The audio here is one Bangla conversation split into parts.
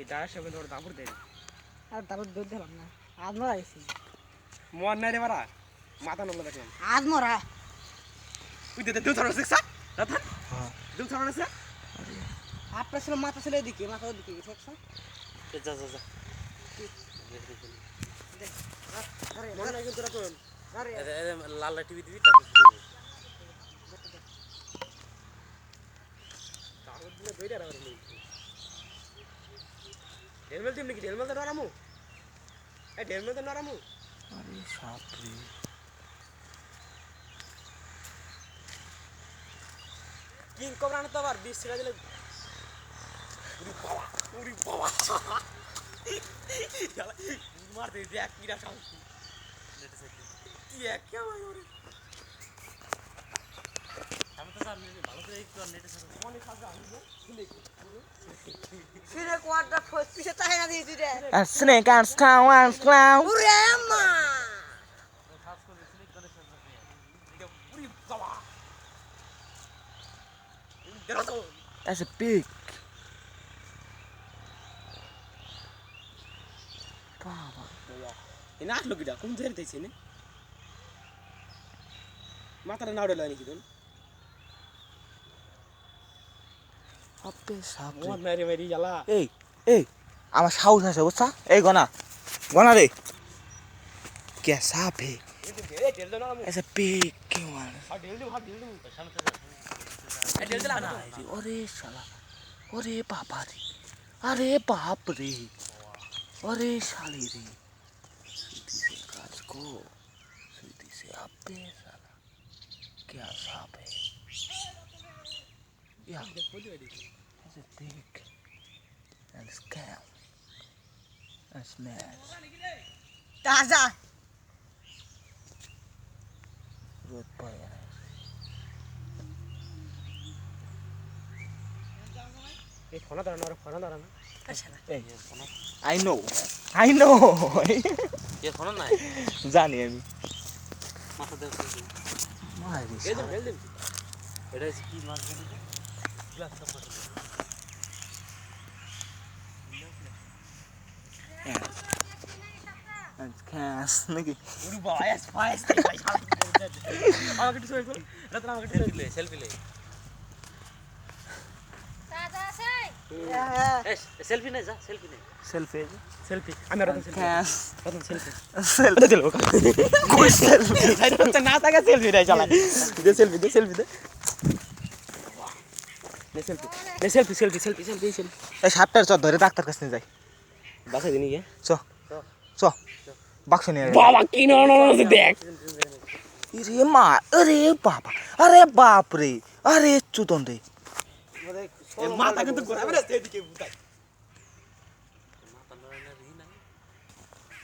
ডায়ার সামনে ধরে দাবুর দেয় আর তারপর দুধ দিলাম না আজ মরা গেছি মন নাই রে মারা মাথা নড়লো দেখলাম আজ মরা তুই দে দুধ ধরছিস স্যার দাদা দুধ ধরছিস আপনার ছিল মাথা ছিল এদিকে মাথা ওদিকে গেছে যা যা যা মন নাই কিন্তু রাখুন লাল লাল টিভি দিবি তারপর কাগজ দিলে বইটা রাখা নেই ঢেলমেল দিম নাকি ঢেলমেল তো নরামু এই ঢেলমেল তো নরামু আরে সাপরে কিং কোবরা না তো আবার 20 ছেড়ে দিলে উরি বাবা শালা মার দে দেখ কিরা সাউন্ড নেট সেটিং কি এক কে ভাই ওরে আমি তো সামনে ভালো করে একটু নেটে সাথে অনেক কাজ আমি শুনে ফিরে কোয়াটা ফস পিছে তাহে না দিয়েছি রে A snake and clown. ওরে মা খাস করে সিলেক্ট করে সাথে এটা উরি বাবা দেখো তো That's a pig. Baba. এনা আসলো কিটা কোন জায়গায় তাইছে নে মাথাটা নাড়ে লাগে নাকি তুমি Ape সাপরে মন মেরে মেরে জ্বালা এই আমার সাহস আছে বুঝছা এই গনা রে क्या सांप है এ ঢেল দাও না আমি ऐसा pig क्यों आ আর ঢেল দিও হাত ঢেল দিও সামনে থেকে এ ঢেল দিলা না अरे साला अरे बाबा रे अरे बाप रे अरे साली रे सीधी से काज को सीधी से आपे साला क्या सांप है या it's a pig and scam and smash তাজা road boy এই ফোনা দাঁড়ানো আর ফোনা দাঁড়ানো I know এ ফোনা নাই জানি আমি মাথা দেও মারি ঢেল দিন এটা কি মাছ বলি গ্লাস সব মাছ ক্যাস নাকি উড়ি বাবা এস ফাইস ভাই শালা আমাকে একটু ছবি তুল রাত আমাকে একটু সেলফি লে তাজা আছে এস সেলফি নে যা সেলফি নে সেলফি সেলফি আমি Ratan selfie cash Ratan selfie selfie দিলো কোই সেলফি তো না থাকে সেলফি রে শালা দে সেলফি দে সেলফি এই সাপটার চল ধরে ডাক্তার কাছে নিয়ে যাই বাসা দিনি গে চ চ বাক্স নিয়ে আয়। বাবা কি না দেখ রে মা আরে বাপ রে আরে চুতন রে মাথা কিন্তু ঘোরাবে না সেদিকে বুতাই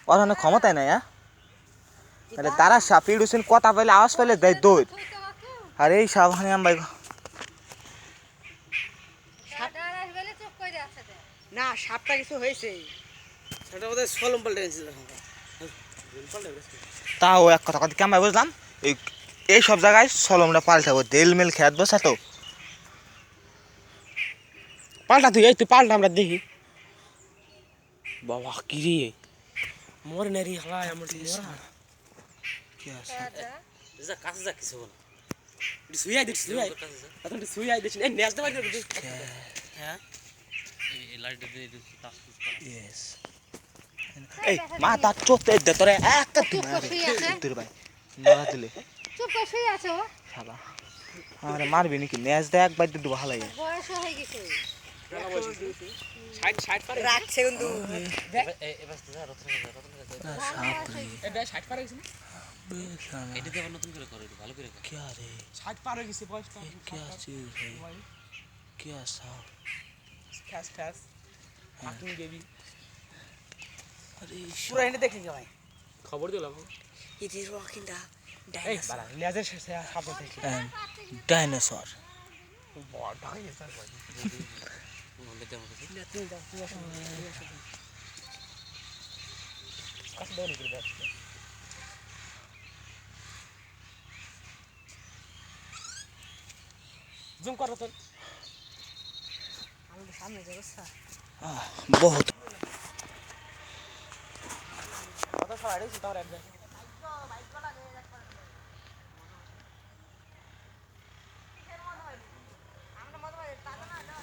ওর অনেক ক্ষমতায় নাই হ্যাঁ আরে তারা সাপ ইডুসিন কথা পাইলে আওয়াজ পাইলে দেয় দৌড় আরে এই সাবধানে আম ভাই না সাপটা কিছু হয়েছে সেটা বোধহয় সলম পাল্টে গেছিল তাও এক কথা কথা কেমন বুঝলাম এই সব জায়গায় সলমটা পাল্টাবো তেল মেল খেয়াত বসা তো পাল্টা তুই এই তুই পাল্টা আমরা দেখি বাবা কি রে মরে না রে হালা আমার মরা কি আছে যা কাছে যা কিছু বল সুইয়াই দিছ সুইয়াই এখন সুইয়াই দিছ এই নেস দেবা দিছ হ্যাঁ এই লাইট দে দিছ কাজ ইয়েস এই মাথা চোতে দে তোরে এক তুই ভাই না দিলে চুপ করে শুয়ে আছো শালা আরে মারবি নাকি নেজ দে একবার দিতে ভালো লাগে বয়স হয়ে গেছে 60 পারে রাখছে কিন্তু এবার যা রতন যা সাপ রে এটা 60 পারে গেছে বেশালা এটা দিয়ে নতুন করে করো ভালো করে কি রে 60 পার হয়ে গেছে বয়স পার क्या चीज है क्या सांप ঠাস ঠাস হাকিং দেবী अरे পুরো এনে দেখে ভাই খবর দিলাম ইট ইজ ওয়াকিং দা এই বাড়া লেজার শেষে সাপোর্ট দেখি डायनासोर বড় ডাইনোসর ভাই মনে দেব তুই যাও তুই আসো কাছে দৌড় করে যাচ্ছে জুম করো তো আমাদের সামনে যে অবস্থা বহুত কত সবাই রে সুতা রাখবে আমরা মত ভাই টাকা না